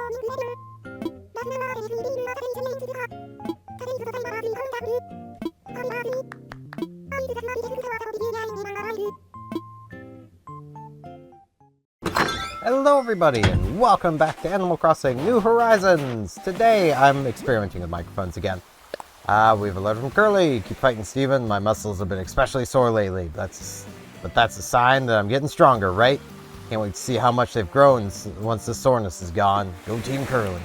Hello everybody, and welcome back to Animal Crossing New Horizons! Today, I'm experimenting with microphones again. We have a letter from Curly. Keep fighting, Steven. My muscles have been especially sore lately. But that's a sign that I'm getting stronger, right? Can't wait to see how much they've grown once the soreness is gone. Go Team Curly.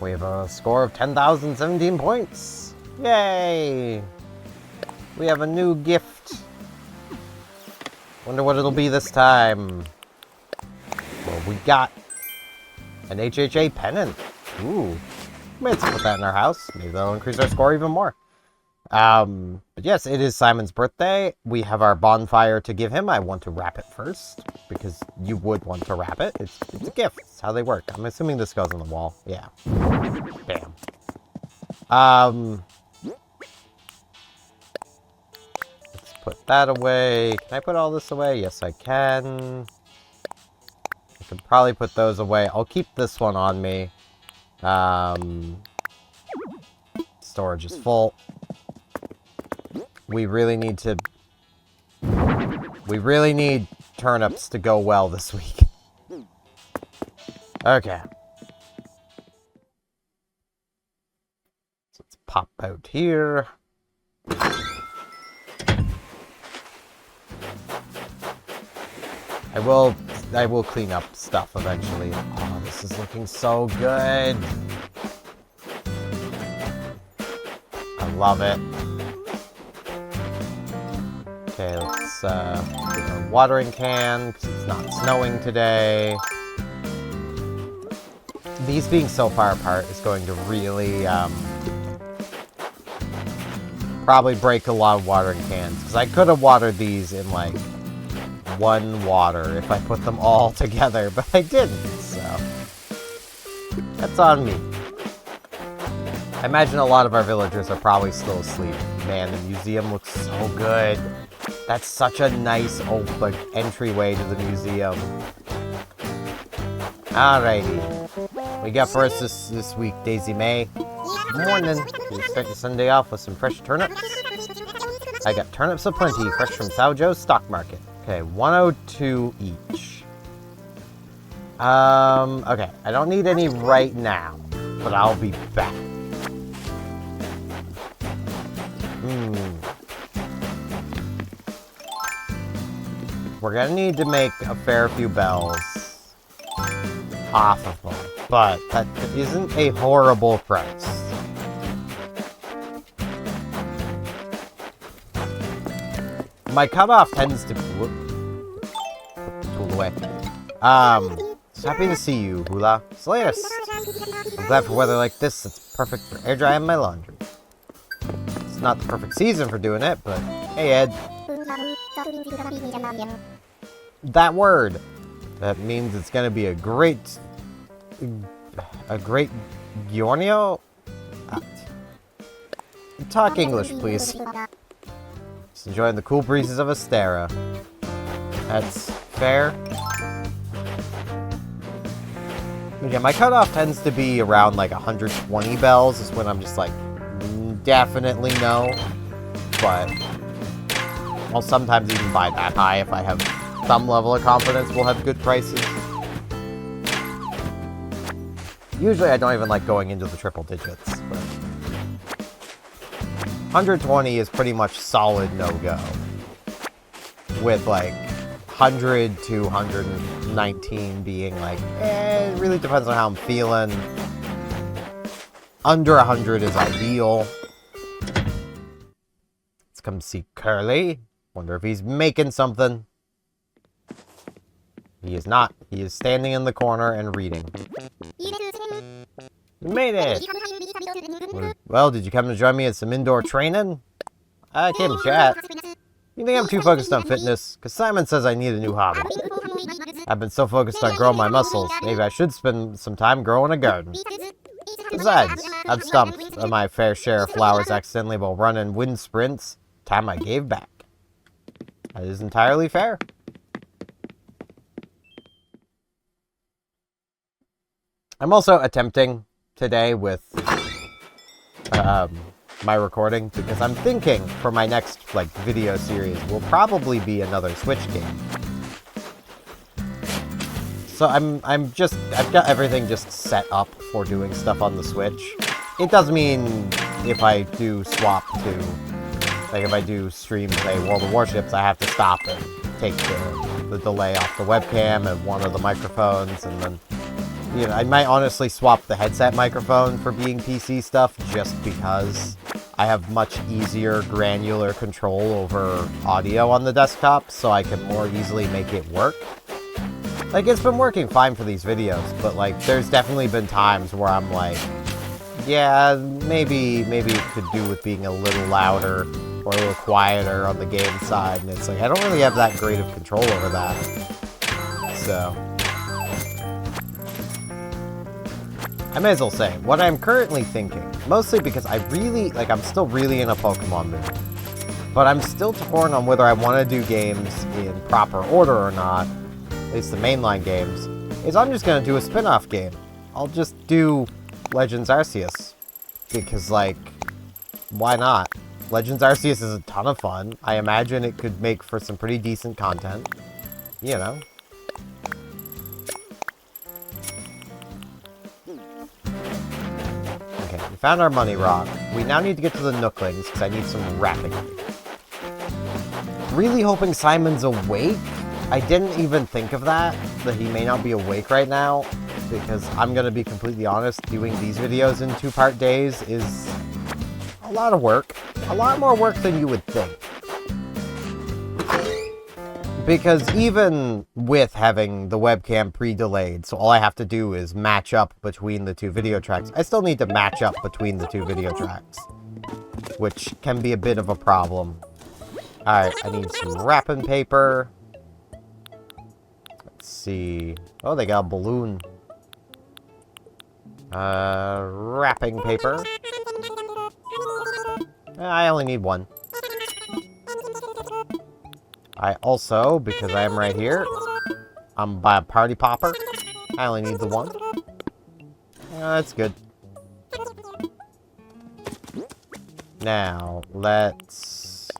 We have a score of 10,017 points. Yay! We have a new gift. Wonder what it'll be this time. Well, we got an HHA pennant. Ooh. Let's put that in our house. Maybe that'll increase our score even more. But yes, it is Simon's birthday. We have our bonfire to give him. I want to wrap it first, because you would want to wrap it. It's a gift. It's how they work. I'm assuming this goes on the wall. Yeah. Bam. Let's put that away. Can I put all this away? Yes, I can. I can probably put those away. I'll keep this one on me. Storage is full. We really need turnips to go well this week. Okay. So let's pop out here. I will clean up stuff eventually. Oh, this is looking so good. I love it. Okay, let's get our watering can, because it's not snowing today. These being so far apart is going to really, probably break a lot of watering cans, because I could have watered these in, like, one water if I put them all together, but I didn't, so that's on me. I imagine a lot of our villagers are probably still asleep. Man, the museum looks so good. That's such a nice open entryway to the museum. Alrighty. We got for us this week, Daisy May. Good morning. We start the Sunday off with some fresh turnips. I got turnips aplenty, fresh from Sao Joe's stock market. Okay, 102 each. Okay, I don't need any right now, but I'll be back. We're gonna need to make a fair few bells off of them, but that isn't a horrible price. My cutoff tends to... Whoop. Put the tool away. So happy to see you, Hula. Slatus. I'm glad for weather like this. It's perfect for air drying my laundry. It's not the perfect season for doing it, but hey, Ed. That word. That means it's gonna be a great Giornio? Talk English, please. Just enjoying the cool breezes of Astera. That's fair. Yeah, my cutoff tends to be around like 120 bells is when I'm just like, definitely no. But I'll sometimes even buy that high if I have some level of confidence we'll have good prices. Usually I don't even like going into the triple digits, but 120 is pretty much solid no-go. With like 100 to 119 being like, it really depends on how I'm feeling. Under 100 is ideal. Let's come see Curly. Wonder if he's making something. He is not. He is standing in the corner and reading. You made it! Well, did you come to join me at some indoor training? I came to chat. You think I'm too focused on fitness? Because Simon says I need a new hobby. I've been so focused on growing my muscles. Maybe I should spend some time growing a garden. Besides, I've stomped my fair share of flowers accidentally while running wind sprints. Time I gave back. That is entirely fair. I'm also attempting today with my recording because I'm thinking for my next video series will probably be another Switch game. So I've got everything just set up for doing stuff on the Switch. It does mean if I do swap to, if I do stream, say, World of Warships, I have to stop and take the delay off the webcam and one of the microphones, and then, I might honestly swap the headset microphone for being PC stuff just because I have much easier granular control over audio on the desktop, so I can more easily make it work. It's been working fine for these videos, but, there's definitely been times where I'm like, yeah, maybe it could do with being a little louder or a little quieter on the game side, and it's like, I don't really have that great of control over that. So I may as well say, what I'm currently thinking, mostly because I really, I'm still really in a Pokemon mood, but I'm still torn on whether I want to do games in proper order or not, at least the mainline games, is I'm just going to do a spin-off game. I'll just do Legends Arceus, because, why not? Legends Arceus is a ton of fun. I imagine it could make for some pretty decent content, Okay, we found our money rock. We now need to get to the Nooklings, because I need some wrapping. Really hoping Simon's awake. I didn't even think of that he may not be awake right now, because I'm going to be completely honest, doing these videos in 2-part days is a lot of work. A lot more work than you would think. Because even with having the webcam pre-delayed, so all I have to do is match up between the two video tracks, I still need to match up between the two video tracks, which can be a bit of a problem. Alright, I need some wrapping paper. Let's see. Oh, they got a balloon. Wrapping paper. I only need one. I also, because I am right here, I'm by a party popper. I only need the one. That's good. Now, let's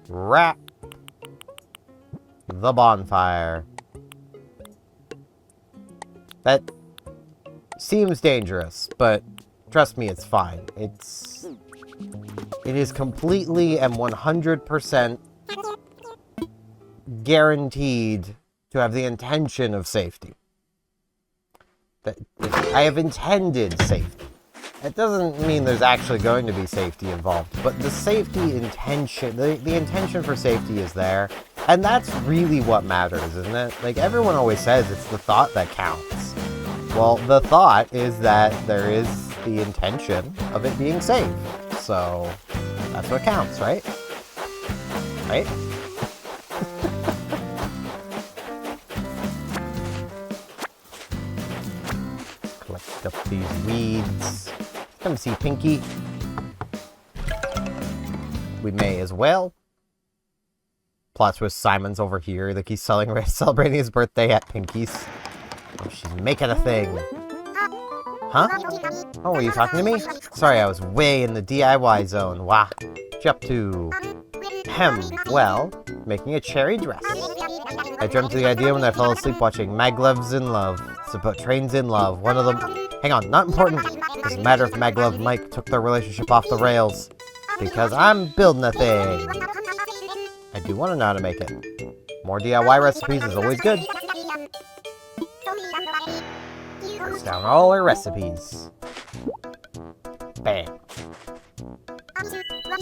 wrap the bonfire. That seems dangerous, but trust me, it's fine. It is completely and 100% guaranteed to have the intention of safety. That I have intended safety. It doesn't mean there's actually going to be safety involved, but the safety intention, the intention for safety is there, and that's really what matters, isn't it? Everyone always says it's the thought that counts. Well, the thought is that there is the intention of it being safe. So, that's what counts, right? Right? Collect up these weeds. Come see Pinky. We may as well. Plot twist, Simon's over here. He's celebrating his birthday at Pinky's. Oh, she's making a thing. Huh? Oh, were you talking to me? Sorry, I was way in the DIY zone. Wah. What you up to? Well, making a cherry dress. I dreamt of the idea when I fell asleep watching Maglev's in Love. It's about trains in love. One of them... Hang on, not important. It doesn't matter if Maglev and Mike took their relationship off the rails. Because I'm building a thing. I do want to know how to make it. More DIY recipes is always good. Writes down all our recipes. Bam.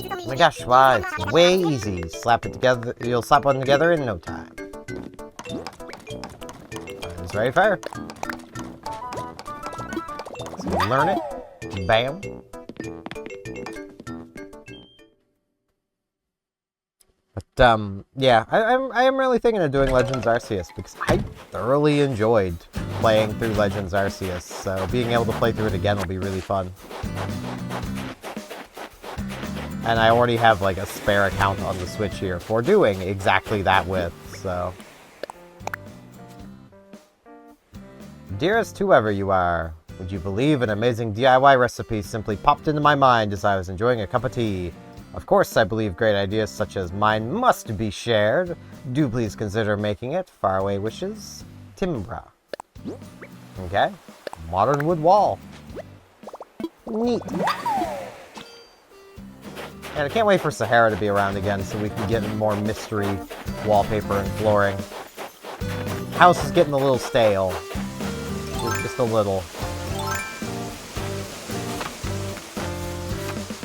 Oh my gosh, wow, it's way easy. Slap it together, you'll slap one together in no time. It's very fair. So learn it. Bam. But, yeah, I am really thinking of doing Legends Arceus because I thoroughly enjoyed playing through Legends Arceus, so being able to play through it again will be really fun. And I already have, a spare account on the Switch here for doing exactly that with, so... Dearest whoever you are, Would you believe an amazing DIY recipe simply popped into my mind as I was enjoying a cup of tea? Of course, I believe great ideas such as mine must be shared. Do please consider making it. Faraway wishes, Timbra. Okay. Modern wood wall. Neat. And I can't wait for Sahara to be around again so we can get more mystery wallpaper and flooring. House is getting a little stale. Just a little.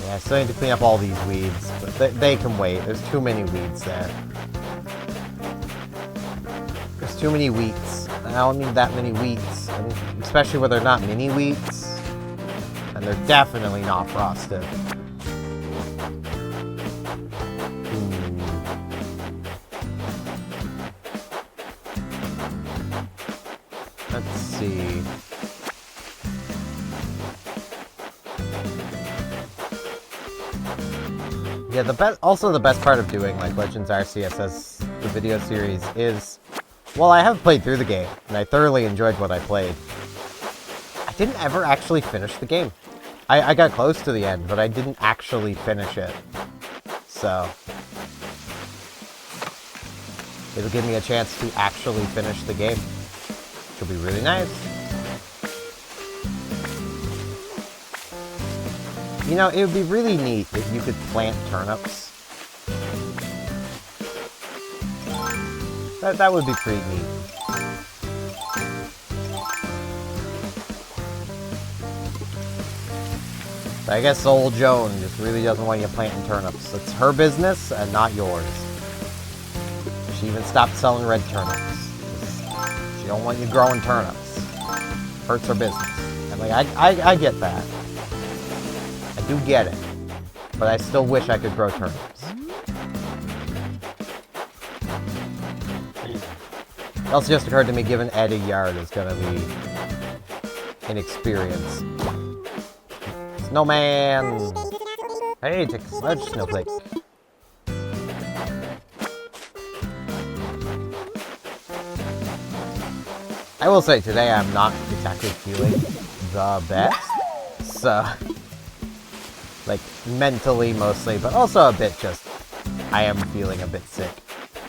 Yeah, I still need to clean up all these weeds, but they can wait. There's too many weeds there. There's too many wheats. I don't need that many wheats, especially where they're not mini wheats. And they're definitely not frosted. Let's see. Yeah, the best part of doing like Legends Arceus as the video series is, well, I have played through the game and I thoroughly enjoyed what I played. I didn't ever actually finish the game. I got close to the end, but I didn't actually finish it. So it'll give me a chance to actually finish the game, which will be really nice. You know, it would be really neat if you could plant turnips. That would be pretty neat. But I guess old Joan just really doesn't want you planting turnips. It's her business and not yours. She even stopped selling red turnips. She don't want you growing turnips. Hurts her business. And like, I get that. I do get it. But I still wish I could grow turnips. It also just occurred to me, giving Ed a yard is gonna be an experience. Snowman! Hey, take a sledge, Snowflake. I will say, today I'm not exactly feeling the best. So, like, mentally mostly, but also a bit just, I am feeling a bit sick.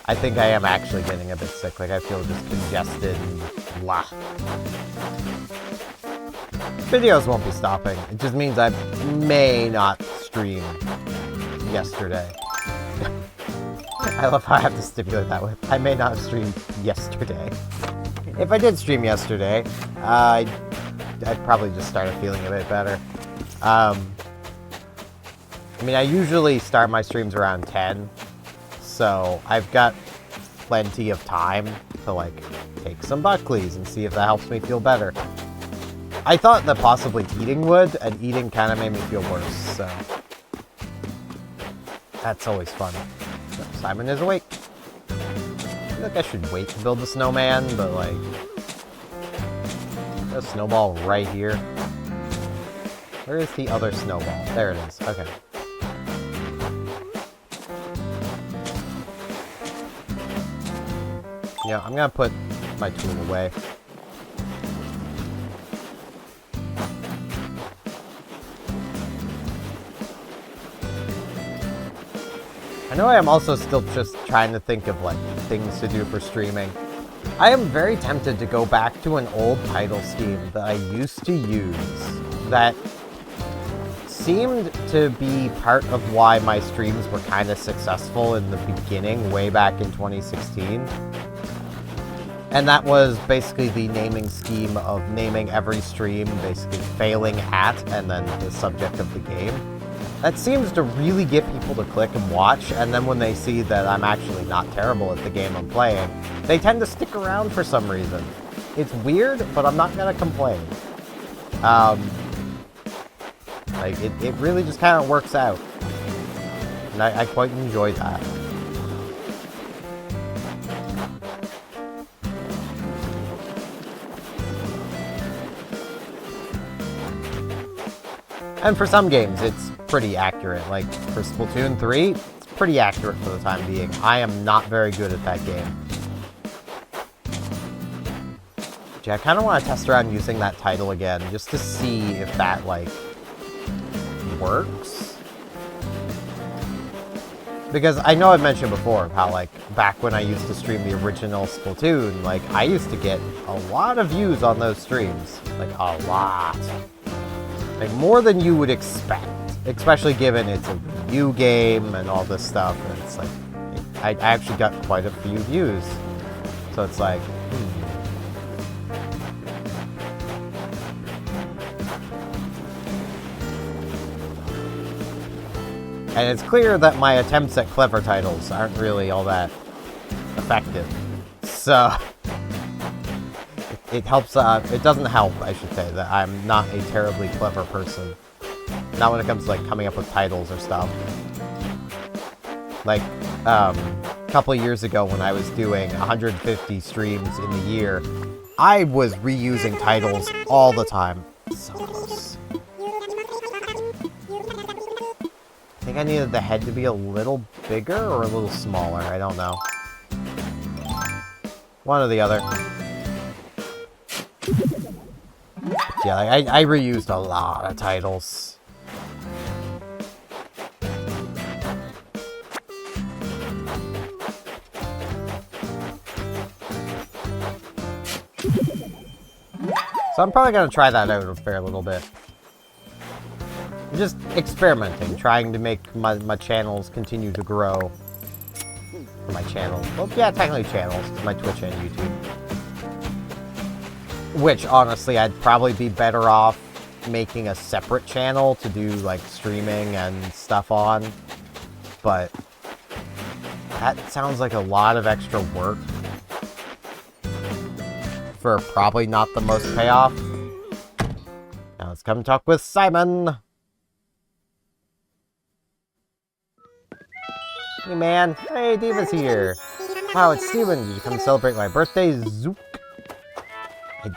I think I am actually getting a bit sick, like I feel just congested and blah. Videos won't be stopping. It just means I may not stream yesterday. I love how I have to stipulate that with. I may not have streamed yesterday. If I did stream yesterday, I'd probably just started feeling a bit better. I mean, I usually start my streams around 10, so I've got plenty of time to, like, take some Buckleys and see if that helps me feel better. I thought that possibly eating would, and eating kind of made me feel worse, so that's always fun. So Simon is awake. I feel like I should wait to build the snowman, but like, there's a snowball right here. Where is the other snowball? There it is. Okay. Yeah, I'm gonna put my tool away. I know I am also still just trying to think of, like, things to do for streaming. I am very tempted to go back to an old title scheme that I used to use that seemed to be part of why my streams were kind of successful in the beginning, way back in 2016. And that was basically the naming scheme of naming every stream, basically failing at, and then the subject of the game. That seems to really get people to click and watch, and then when they see that I'm actually not terrible at the game I'm playing, they tend to stick around for some reason. It's weird, but I'm not gonna complain. Like, it really just kind of works out. And I quite enjoy that. And for some games, it's pretty accurate. Like, for Splatoon 3, it's pretty accurate for the time being. I am not very good at that game. Gee, I kind of want to test around using that title again, just to see if that, like, works. Because I know I've mentioned before how, like, back when I used to stream the original Splatoon, like, I used to get a lot of views on those streams. Like, a lot. Like, more than you would expect. Especially given it's a Wii U game and all this stuff. And it's like, I actually got quite a few views. So it's like, And it's clear that my attempts at clever titles aren't really all that effective. So, it helps, it doesn't help, I should say, that I'm not a terribly clever person. Not when it comes to, like, coming up with titles or stuff. Like, a couple of years ago when I was doing 150 streams in the year, I was reusing titles all the time. So close. I think I needed the head to be a little bigger or a little smaller. I don't know. One or the other. Yeah, like, I reused a lot of titles. So I'm probably gonna try that out a fair little bit. Just experimenting, trying to make my channels continue to grow. My channel. Well, yeah, technically channels, my Twitch and YouTube. Which, honestly, I'd probably be better off making a separate channel to do, like, streaming and stuff on. But that sounds like a lot of extra work for probably not the most payoff. Now let's come talk with Simon. Hey man, hey Diva's here. Wow, it's Steven. Did you come celebrate my birthday? Zook. I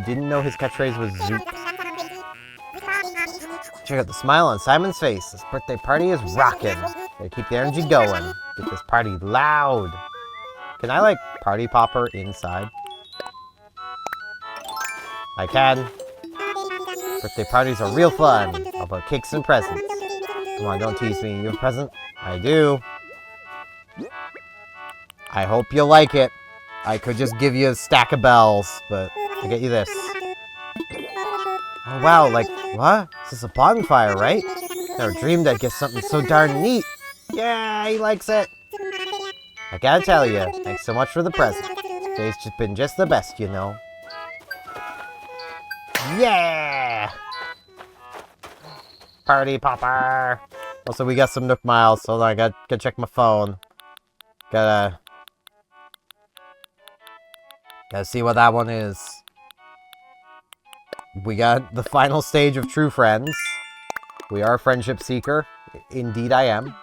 didn't know his catchphrase was Zook. Check out the smile on Simon's face. This birthday party is rockin'. Gotta keep the energy going. Get this party loud. Can I, like, party popper inside? I can. Birthday parties are real fun. How about cakes and presents? Come on, don't tease me. You have a present? I do. I hope you like it. I could just give you a stack of bells, but I'll get you this. Oh wow, like, what? This is a bonfire, right? Never dreamed I'd get something so darn neat. Yeah, he likes it. I gotta tell you, thanks so much for the present. Today's just been just the best, you know. Yeah! Party popper! Also, we got some Nook Miles, so I gotta check my phone. Gotta see what that one is. We got the final stage of True Friends. We are a friendship seeker. Indeed I am.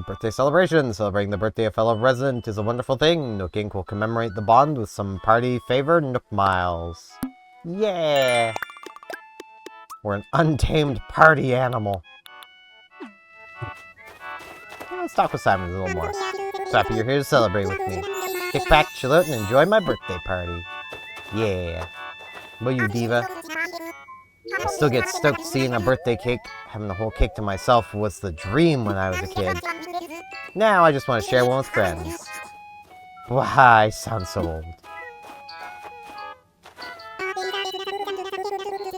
Birthday celebration. Celebrating the birthday of fellow resident is a wonderful thing. Nook Inc. will commemorate the bond with some party-favored Nook Miles. Yeah! We're an untamed party animal. Let's talk with Simon a little more. So happy you're here to celebrate with me. Kick back, chill out, and enjoy my birthday party. Yeah. What about you, Diva? I still get stoked seeing a birthday cake. Having the whole cake to myself was the dream when I was a kid. Now I just want to share one with friends. Wow, I sound so old.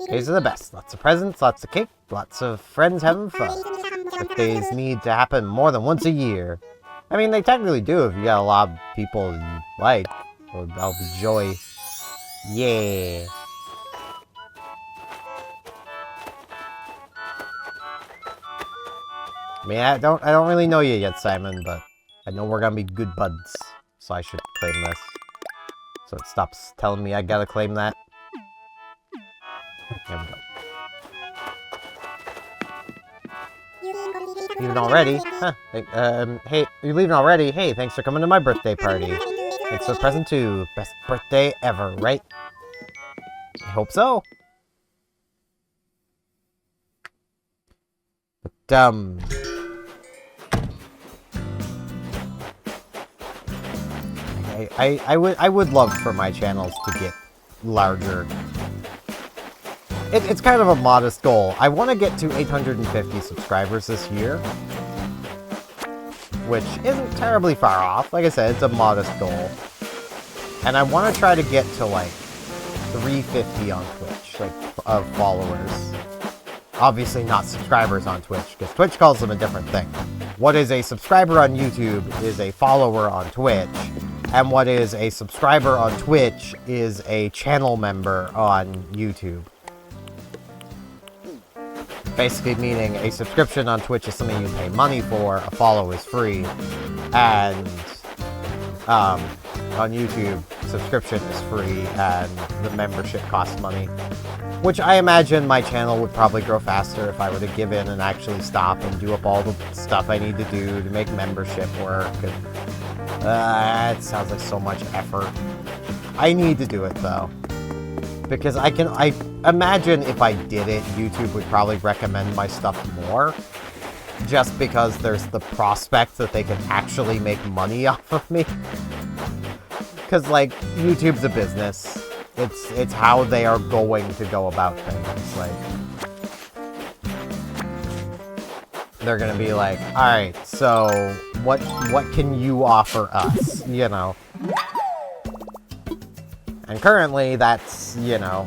Days are the best. Lots of presents, lots of cake, lots of friends having fun. Birthdays need to happen more than once a year. I mean, they technically do if you got a lot of people you like, or I'll enjoy. Yeah. I mean, I don't really know you yet, Simon, but I know we're gonna be good buds, so I should claim this. So it stops telling me I gotta claim that. There we go. Leaving already? Huh. Hey, you're leaving already? Hey, thanks for coming to my birthday party. Thanks for the present too. Best birthday ever, right? I hope so. But, I would love for my channels to get larger. It's kind of a modest goal. I want to get to 850 subscribers this year, which isn't terribly far off. Like I said, it's a modest goal. And I want to try to get to, like, 350 on Twitch, like, of followers. Obviously not subscribers on Twitch, because Twitch calls them a different thing. What is a subscriber on YouTube is a follower on Twitch, and what is a subscriber on Twitch is a channel member on YouTube. Basically meaning a subscription on Twitch is something you pay money for, a follow is free, and on YouTube, subscription is free, and the membership costs money. Which I imagine my channel would probably grow faster if I were to give in and actually stop and do up all the stuff I need to do to make membership work. And, it sounds like so much effort. I need to do it, though. Because I imagine if I did it, YouTube would probably recommend my stuff more. Just because there's the prospect that they can actually make money off of me. Because, like, YouTube's a business. It's how they are going to go about things. Like, they're gonna be like, alright, so what can you offer us? You know. And currently that's, you know,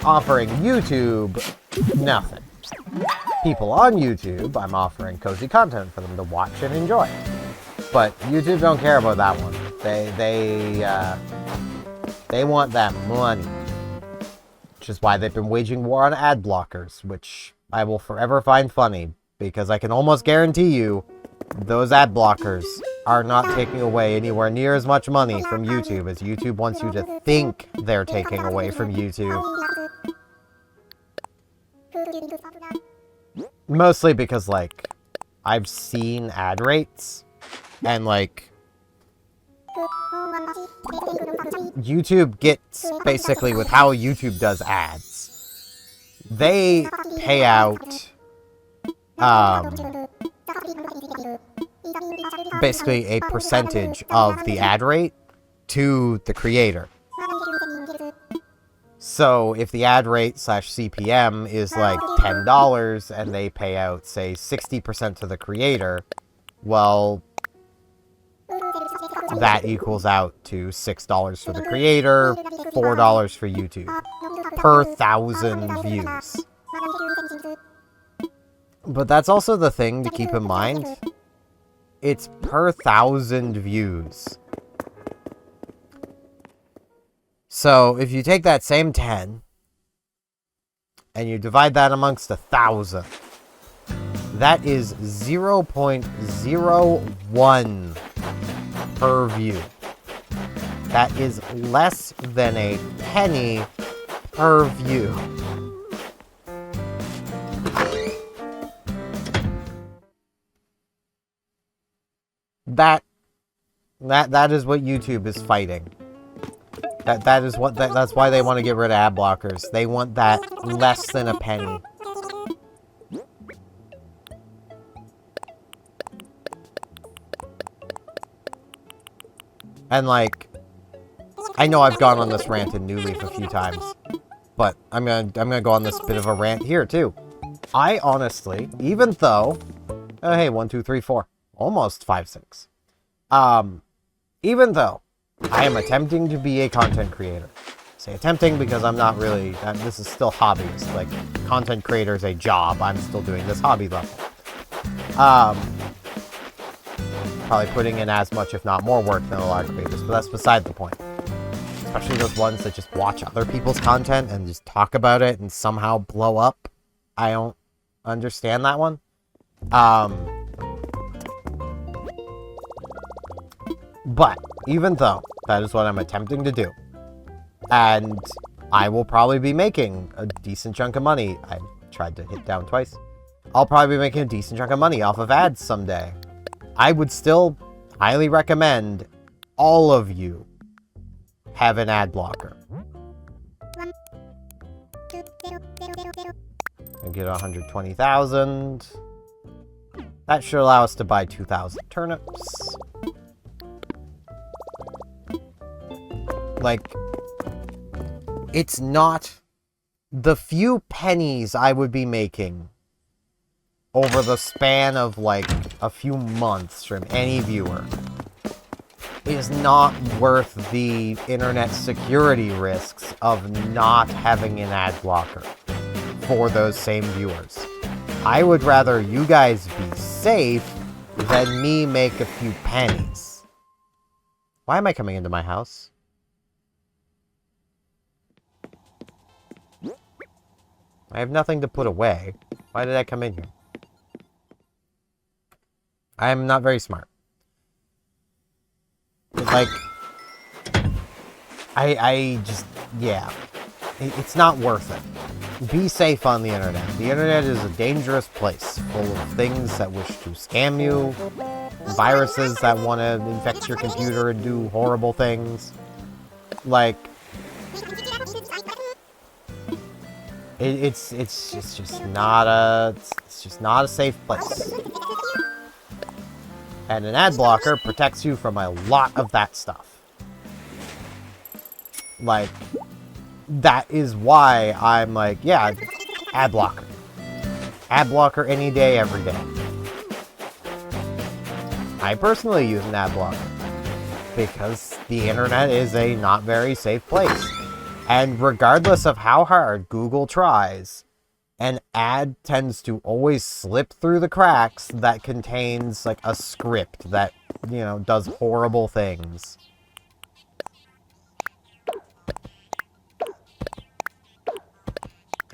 offering YouTube nothing. People on YouTube, I'm offering cozy content for them to watch and enjoy. But YouTube don't care about that one. They want that money. Which is why they've been waging war on ad blockers, which I will forever find funny, because I can almost guarantee you those ad blockers are not taking away anywhere near as much money from YouTube as YouTube wants you to think they're taking away from YouTube. Mostly because, like, I've seen ad rates, and, like, YouTube gets, basically, with how YouTube does ads, they pay out, basically a percentage of the ad rate to the creator. So if the ad rate / CPM is like $10 and they pay out, say, 60% to the creator, well, that equals out to $6 for the creator, $4 for YouTube, per 1,000 views. But that's also the thing to keep in mind. It's per 1,000 views. So if you take that same 10 and you divide that amongst 1,000, that is 0.01 per view. That is less than a penny per view. That is what YouTube is fighting. That's why they want to get rid of ad blockers. They want that less than a penny. And, like, I know I've gone on this rant in New Leaf a few times, but I'm gonna go on this bit of a rant here too. I honestly, even though, oh hey, 1, 2, 3, 4, almost 5, 6. Even though I am attempting to be a content creator. I say attempting because I'm not really, this is still hobbies. Like, content creator is a job. I'm still doing this hobby level. Probably putting in as much, if not more work than a lot of creators, but that's beside the point. Especially those ones that just watch other people's content and just talk about it and somehow blow up. I don't understand that one. But even though that is what I'm attempting to do, and I will probably be making a decent chunk of money. I tried to hit down twice. I'll probably be making a decent chunk of money off of ads someday. I would still highly recommend all of you have an ad blocker. And get 120,000. That should allow us to buy 2,000 turnips. Like, it's not the few pennies I would be making over the span of, like, a few months from any viewer is not worth the internet security risks of not having an ad blocker for those same viewers. I would rather you guys be safe than me make a few pennies. Why am I coming into my house? I have nothing to put away. Why did I come in here? I am not very smart. Like, I just, yeah. It's not worth it. Be safe on the internet. The internet is a dangerous place, full of things that wish to scam you, viruses that want to infect your computer and do horrible things. Like, it's just not a safe place. And an ad blocker protects you from a lot of that stuff. Like, that is why I'm like, yeah, ad blocker. Ad blocker any day, every day. I personally use an ad blocker because the internet is a not very safe place. And regardless of how hard Google tries, an ad tends to always slip through the cracks that contains, like, a script that, you know, does horrible things.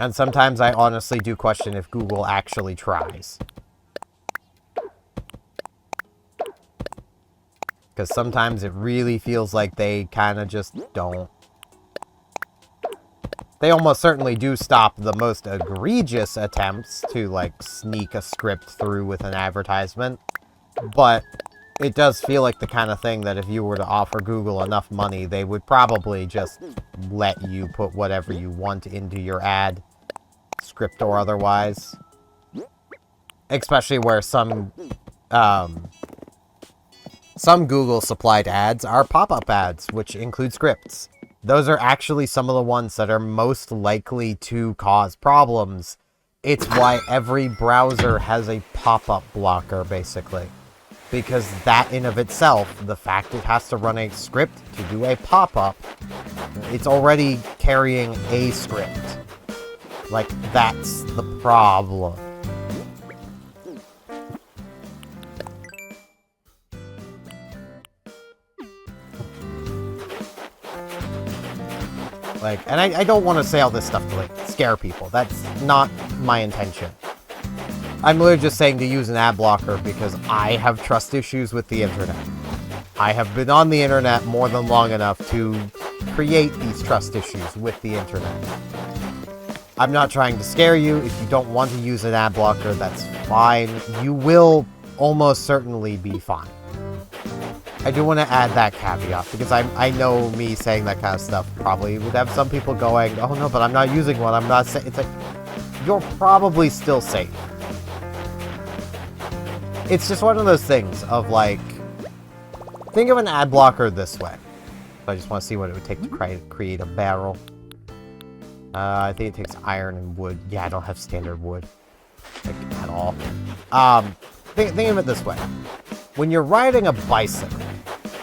And sometimes I honestly do question if Google actually tries. Because sometimes it really feels like they kind of just don't. They almost certainly do stop the most egregious attempts to, like, sneak a script through with an advertisement. But it does feel like the kind of thing that if you were to offer Google enough money, they would probably just let you put whatever you want into your ad, script or otherwise. Especially where some Google supplied ads are pop-up ads, which include scripts. Those are actually some of the ones that are most likely to cause problems. It's why every browser has a pop-up blocker, basically. Because that in of itself, the fact it has to run a script to do a pop-up, it's already carrying a script. Like, that's the problem. Like, and I don't want to say all this stuff to, like, scare people. That's not my intention. I'm literally just saying to use an ad blocker because I have trust issues with the internet. I have been on the internet more than long enough to create these trust issues with the internet. I'm not trying to scare you. If you don't want to use an ad blocker, that's fine. You will almost certainly be fine. I do want to add that caveat, because I know me saying that kind of stuff probably would have some people going, oh no, but I'm not using one, I'm not safe. It's like, you're probably still safe. It's just one of those things of, like, think of an ad blocker this way. So I just want to see what it would take to create a barrel. I think it takes iron and wood. Yeah, I don't have standard wood, like, at all. Think of it this way. When you're riding a bicycle,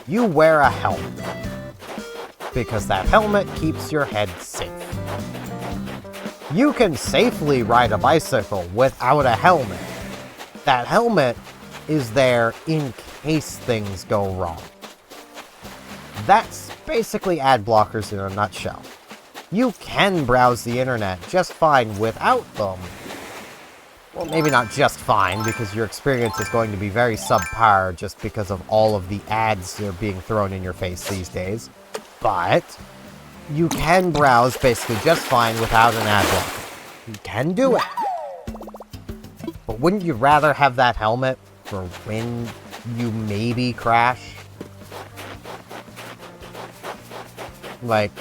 you wear a helmet, because that helmet keeps your head safe. You can safely ride a bicycle without a helmet. That helmet is there in case things go wrong. That's basically ad blockers in a nutshell. You can browse the internet just fine without them. Well, maybe not just fine, because your experience is going to be very subpar just because of all of the ads that are being thrown in your face these days. But you can browse basically just fine without an ad blocker. You can do it. But wouldn't you rather have that helmet for when you maybe crash? Like,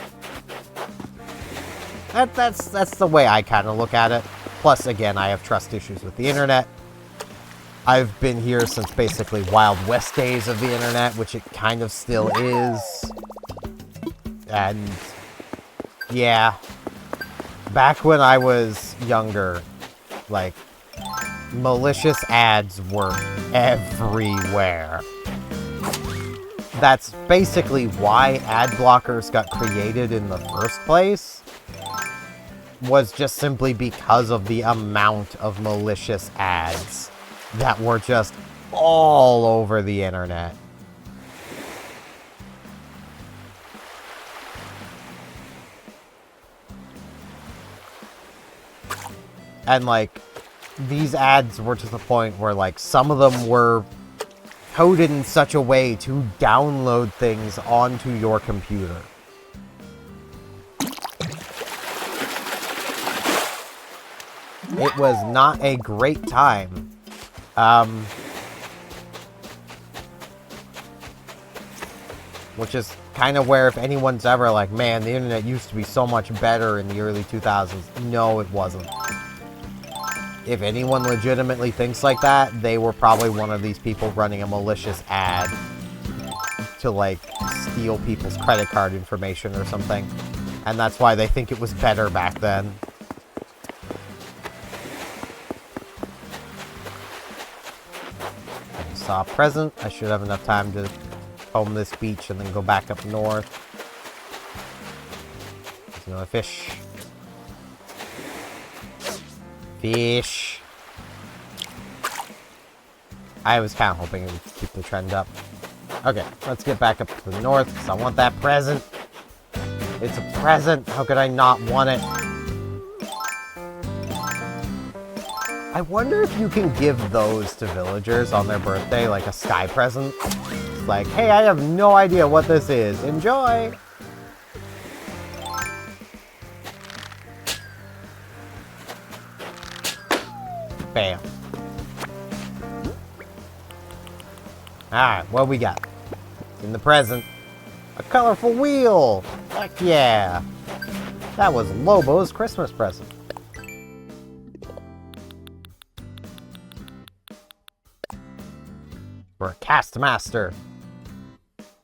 that's the way I kind of look at it. Plus, again, I have trust issues with the internet. I've been here since basically Wild West days of the internet, which it kind of still is. And Yeah. Back when I was younger, like, malicious ads were everywhere. That's basically why ad blockers got created in the first place, was just simply because of the amount of malicious ads that were just all over the internet. And, like, these ads were to the point where, like, some of them were coded in such a way to download things onto your computer. It was not a great time. Which is kind of where, if anyone's ever like, man, the internet used to be so much better in the early 2000s. No, it wasn't. If anyone legitimately thinks like that, they were probably one of these people running a malicious ad to, like, steal people's credit card information or something. And that's why they think it was better back then. I saw a present. I should have enough time to comb this beach and then go back up north. There's another fish. Fish. I was kind of hoping it would keep the trend up. Okay, let's get back up to the north, because I want that present. It's a present. How could I not want it? I wonder if you can give those to villagers on their birthday, like a sky present. It's like, hey, I have no idea what this is. Enjoy! Bam. Alright, what we got? In the present, a colorful wheel! Heck yeah! That was Lobo's Christmas present. For a cast master.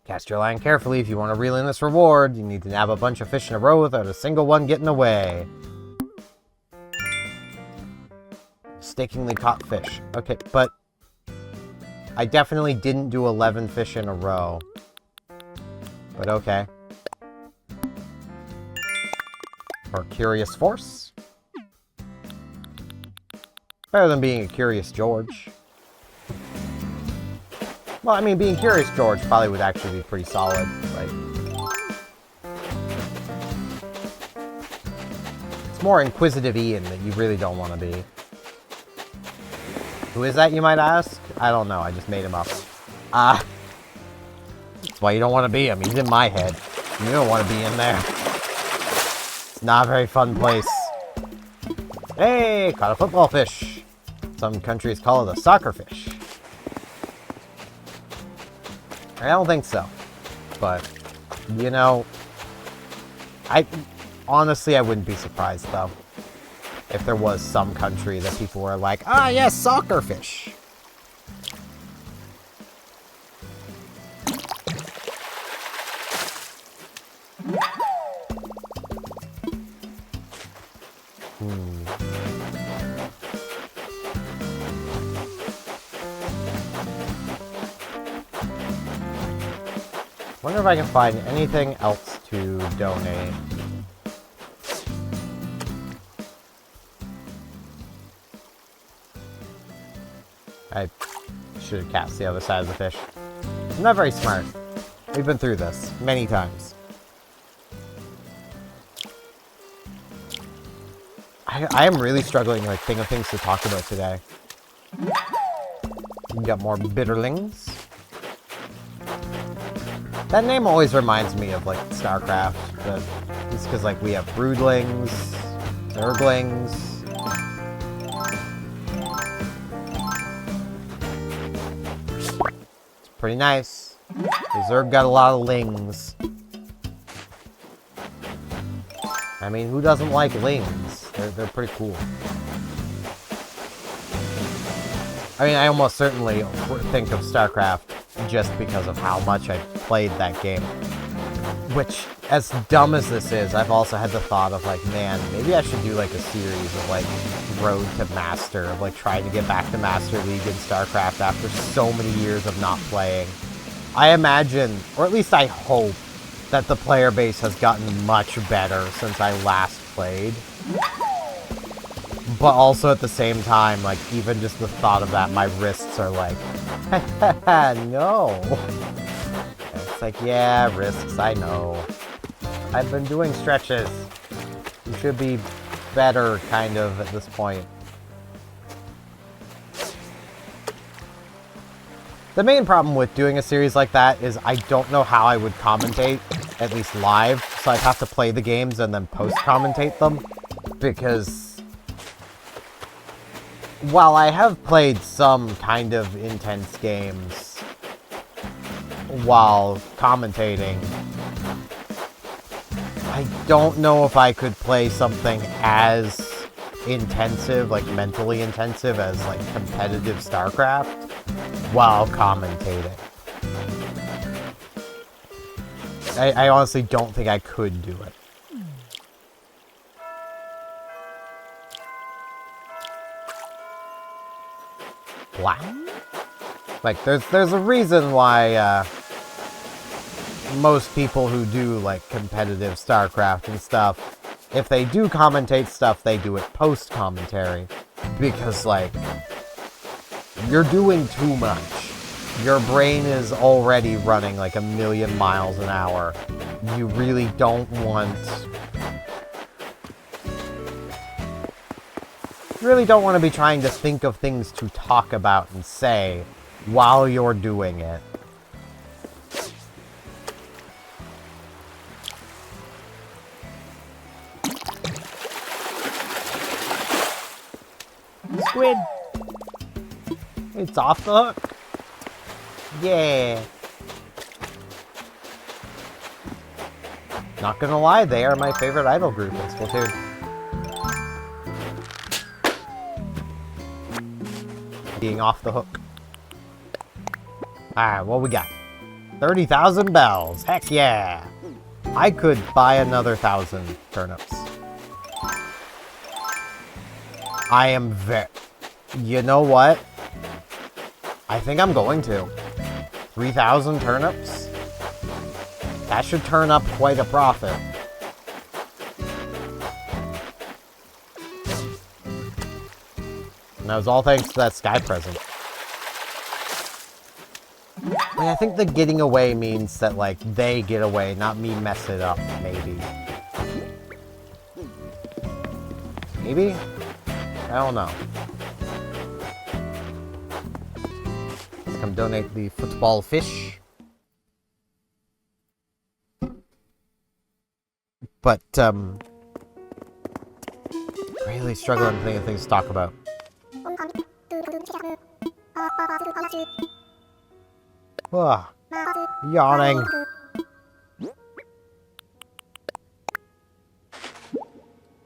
Cast your line carefully if you want to reel in this reward. You need to nab a bunch of fish in a row without a single one getting away. Mistakenly caught fish. Okay, but I definitely didn't do 11 fish in a row. But okay. Or Curious Force. Better than being a Curious George. Well, I mean, being Curious George probably would actually be pretty solid. Like, it's more Inquisitive Ian that you really don't want to be. Who is that, you might ask? I don't know, I just made him up. That's why you don't want to be him. He's in my head. You don't want to be in there. It's not a very fun place. Hey, caught a football fish. Some countries call it a soccer fish. I don't think so. But, you know, honestly, I wouldn't be surprised, though, if there was some country that people were like, ah, yes, soccer fish. Wonder if I can find anything else to donate. I should have cast the other side of the fish. I'm not very smart. We've been through this many times. I am really struggling to like think of things to talk about today. We got more bitterlings. That name always reminds me of like StarCraft, but it's because like we have broodlings, zerglings. It's pretty nice. The Zerg got a lot of lings. I mean, who doesn't like lings? They're pretty cool. I mean, I almost certainly think of StarCraft just because of how much I played that game. Which as dumb as this is, I've also had the thought of, like, man, maybe I should do, like, a series of, like, Road to Master, of, like, trying to get back to Master League in StarCraft after so many years of not playing. I imagine, or at least I hope, that the player base has gotten much better since I last played. But also at the same time, like, even just the thought of that, my wrists are like, no. It's like, yeah, risks, I know. I've been doing stretches. You should be better, kind of, at this point. The main problem with doing a series like that is I don't know how I would commentate, at least live, so I'd have to play the games and then post-commentate them, because while I have played some kind of intense games while commentating, I don't know if I could play something as intensive, like mentally intensive, as like competitive StarCraft while commentating. I honestly don't think I could do it. Wow. Like, there's a reason why, most people who do, like, competitive StarCraft and stuff, if they do commentate stuff, they do it post-commentary. Because, like, you're doing too much. Your brain is already running, like, 1,000,000 miles an hour. You really don't want... really don't want to be trying to think of things to talk about and say while you're doing it. Squid! It's off the hook! Yeah! Not gonna lie, they are my favorite idol group in Splatoon. Being off the hook. Alright, what we got? 30,000 bells! Heck yeah! I could buy another 1,000 turnips. I am You know what? I think I'm going to. 3,000 turnips? That should turn up quite a profit. And that was all thanks to that sky present. I mean, I think the getting away means that, like, they get away, not me mess it up, maybe. Maybe? I don't know. Let's come donate the football fish. But, really struggling to think of things to talk about. Ugh. Yawning.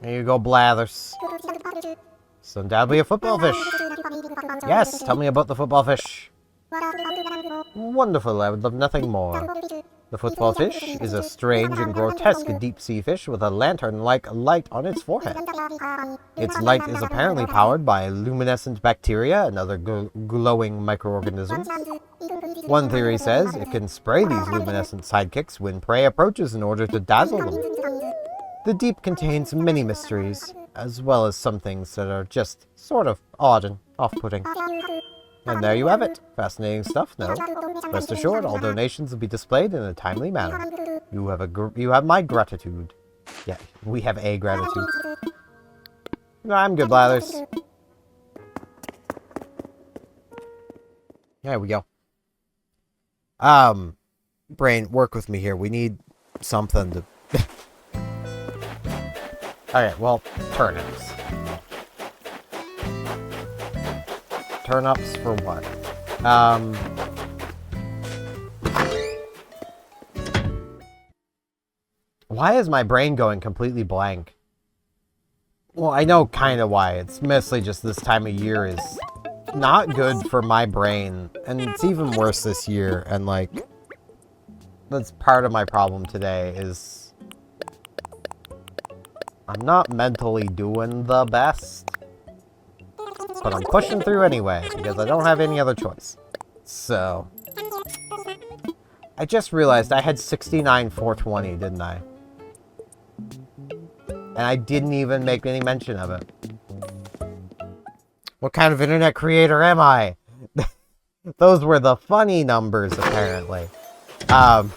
There you go, Blathers. It's undoubtedly a football fish. Yes, tell me about the football fish. Wonderful, I would love nothing more. The football fish is a strange and grotesque deep-sea fish with a lantern-like light on its forehead. Its light is apparently powered by luminescent bacteria and other glowing microorganisms. One theory says it can spray these luminescent sidekicks when prey approaches in order to dazzle them. The deep contains many mysteries, as well as some things that are just sort of odd and off-putting. And there you have it. Fascinating stuff, no? Rest assured, all donations will be displayed in a timely manner. You have my gratitude. Yeah, we have a gratitude. No, I'm good, Blathers. There we go. Brain, work with me here. We need something to... Okay, well, turnips. Turnips for what? Why is my brain going completely blank? Well, I know kind of why. It's mostly just this time of year is not good for my brain. And it's even worse this year. And, like, that's part of my problem today is I'm not mentally doing the best. But I'm pushing through anyway, because I don't have any other choice. So... I just realized I had 69 420, didn't I? And I didn't even make any mention of it. What kind of internet creator am I? Those were the funny numbers, apparently. I'm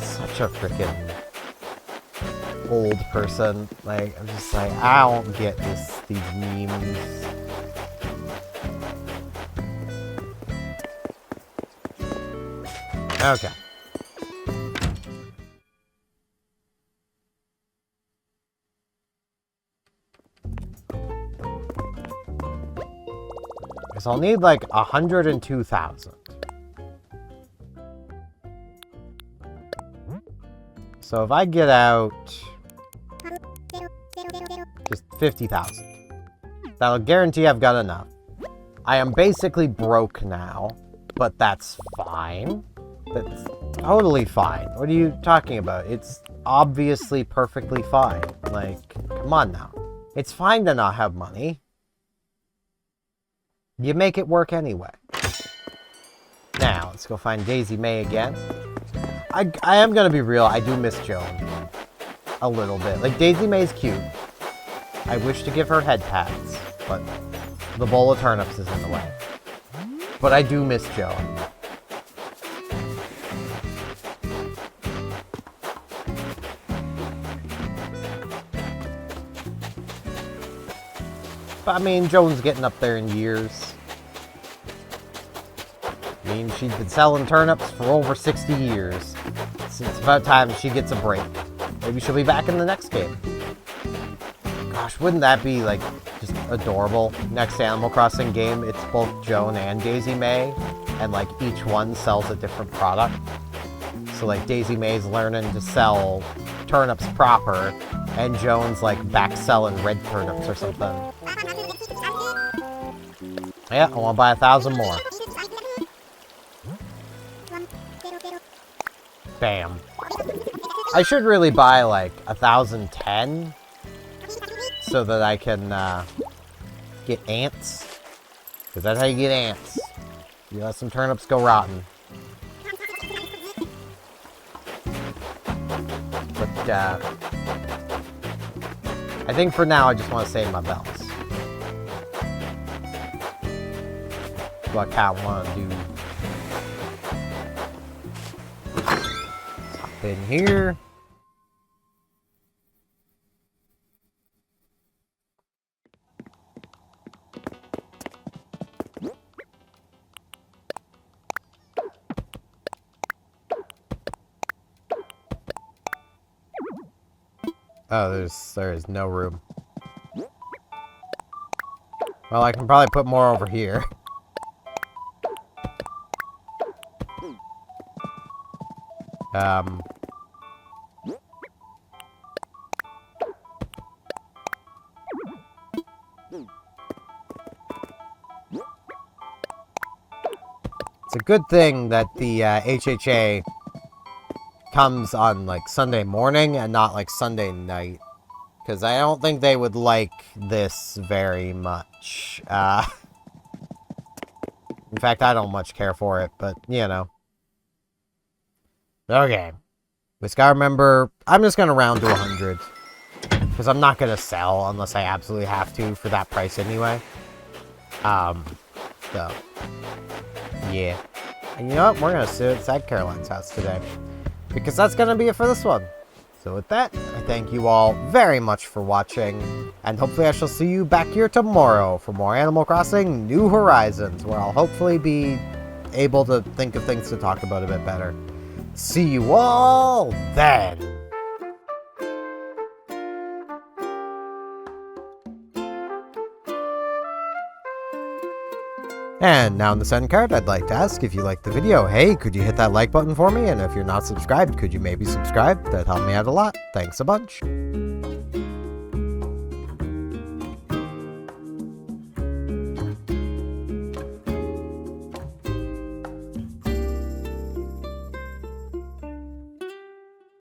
such a freaking old person. Like, I'm just like, I don't get these memes. Okay. So I'll need like 102,000. So if I get out just 50,000, that'll guarantee I've got enough. I am basically broke now, but that's fine. That's totally fine. What are you talking about? It's obviously perfectly fine. Like, come on now. It's fine to not have money. You make it work anyway. Now, let's go find Daisy May again. I am gonna be real, I do miss Joan. A little bit. Like, Daisy May's cute. I wish to give her head pats, but the bowl of turnips is in the way. But I do miss Joan. But, I mean, Joan's getting up there in years. I mean, she's been selling turnips for over 60 years. So it's about time she gets a break. Maybe she'll be back in the next game. Gosh, wouldn't that be, like, just adorable? Next Animal Crossing game, it's both Joan and Daisy May, and, like, each one sells a different product. So, like, Daisy May's learning to sell turnips proper, and Joan's, like, back selling red turnips or something. Yeah, I want to buy 1,000 more. Bam. I should really buy, like, 1,010 so that I can get ants. Because that's how you get ants. You let some turnips go rotten. But, I think for now I just want to save my bells. What I kind of want to do. Hop in here. Oh, there is no room. Well, I can probably put more over here. It's a good thing that the HHA comes on, like, Sunday morning and not, like, Sunday night. Because I don't think they would like this very much. In fact, I don't much care for it, but, you know. Okay. We just gotta remember, I'm just gonna round to 100. Because I'm not gonna sell unless I absolutely have to for that price anyway. So. Yeah. And you know what? We're gonna sit outside Caroline's house today. Because that's gonna be it for this one. So with that, I thank you all very much for watching. And hopefully I shall see you back here tomorrow for more Animal Crossing New Horizons, where I'll hopefully be able to think of things to talk about a bit better. See you all then! And now in this end card, I'd like to ask if you liked the video, hey, could you hit that like button for me? And if you're not subscribed, could you maybe subscribe? That'd help me out a lot. Thanks a bunch.